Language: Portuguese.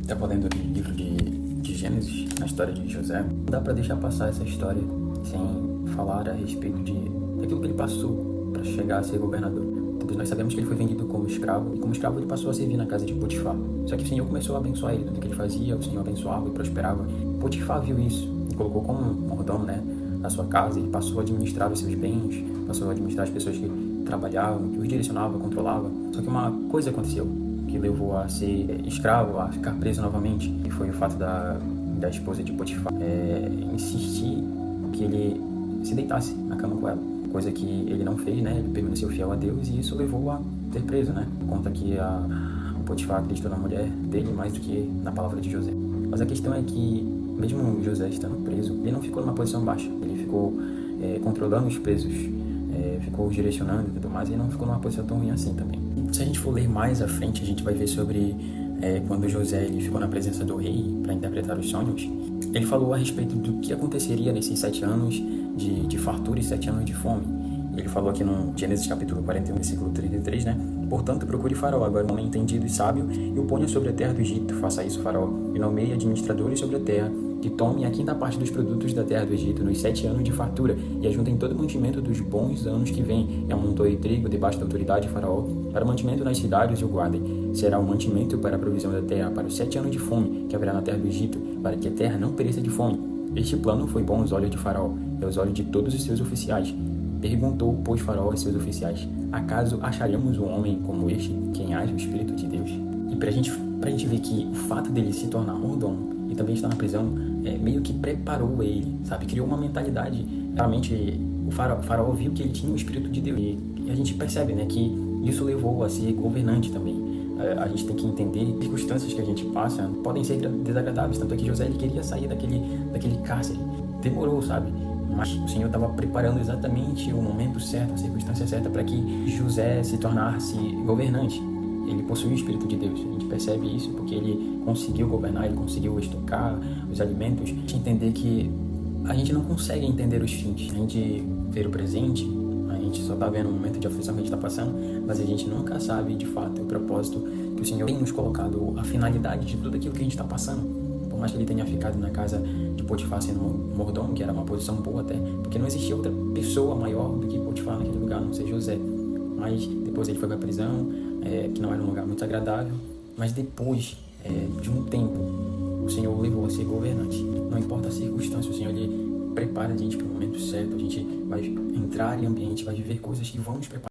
Estava lendo o livro de Gênesis, na história de José. Não dá para deixar passar essa história sem falar a respeito daquilo que ele passou para chegar a ser governador. Todos nós sabemos que ele foi vendido como escravo, e como escravo ele passou a servir na casa de Potifar. Só que o Senhor começou a abençoar ele, tudo que ele fazia, o Senhor abençoava e prosperava. Potifar viu isso e colocou como mordomo, na sua casa. Ele passou a administrar os seus bens, passou a administrar as pessoas que trabalhavam, que os direcionava, controlava. Só que uma coisa aconteceu que levou a ser escravo, a ficar preso novamente, e foi o fato da esposa de Potifar insistir que ele se deitasse na cama com ela, coisa que ele não fez, ele permaneceu fiel a Deus, e isso levou a ser preso, conta que o Potifar acreditou na mulher dele mais do que na palavra de José. Mas a questão é que, mesmo José estando preso, ele não ficou numa posição baixa, ele ficou controlando os presos, ficou direcionando e tudo mais, e não ficou numa posição tão ruim assim também. Se a gente for ler mais à frente, a gente vai ver sobre quando José ele ficou na presença do rei para interpretar os sonhos. Ele falou a respeito do que aconteceria nesses 7 anos de fartura e 7 anos de fome. Ele falou aqui no Gênesis capítulo 41, versículo 33, Portanto, procure Faraó, agora um homem entendido e sábio, e o ponha sobre a terra do Egito. Faça isso, Faraó, e nomeie administradores sobre a terra, que tomem a quinta parte dos produtos da terra do Egito nos 7 anos de fartura, e ajuntem todo o mantimento dos bons anos que vêm, e amontoe trigo debaixo da autoridade de Faraó, para o mantimento nas cidades e o guardem. Será o mantimento para a provisão da terra, para os 7 anos de fome que haverá na terra do Egito, para que a terra não pereça de fome. Este plano foi bom aos olhos de Faraó, e aos olhos de todos os seus oficiais. Perguntou, pois, Faraó aos seus oficiais: acaso acharemos um homem como este, quem age o Espírito de Deus? E pra gente ver que o fato dele se tornar mordomo e também estar na prisão, meio que preparou ele, sabe? Criou uma mentalidade. Realmente, o faraó viu que ele tinha o Espírito de Deus. E a gente percebe, que isso levou a ser governante também. A gente tem que entender que as circunstâncias que a gente passa podem ser desagradáveis. Tanto é que José ele queria sair daquele cárcere. Demorou, sabe? Mas o Senhor estava preparando exatamente o momento certo, a circunstância certa para que José se tornasse governante. Ele possuía o Espírito de Deus. A gente percebe isso porque ele conseguiu governar, ele conseguiu estocar os alimentos. A gente entender que a gente não consegue entender os fins. A gente vê o presente, a gente só está vendo o momento de aflição que a gente está passando, mas a gente nunca sabe de fato o propósito que o Senhor tem nos colocado, a finalidade de tudo aquilo que a gente está passando. Por mais que ele tenha ficado na casa de Potifar sendo mordomo, que era uma posição boa até, porque não existia outra pessoa maior do que Potifar naquele lugar, a não ser José. Mas depois ele foi para a prisão, que não era um lugar muito agradável, mas depois de um tempo o Senhor o levou a ser governante. Não importa a circunstância, o Senhor ele prepara a gente para o momento certo. A gente vai entrar em ambiente, vai viver coisas que vão nos preparar.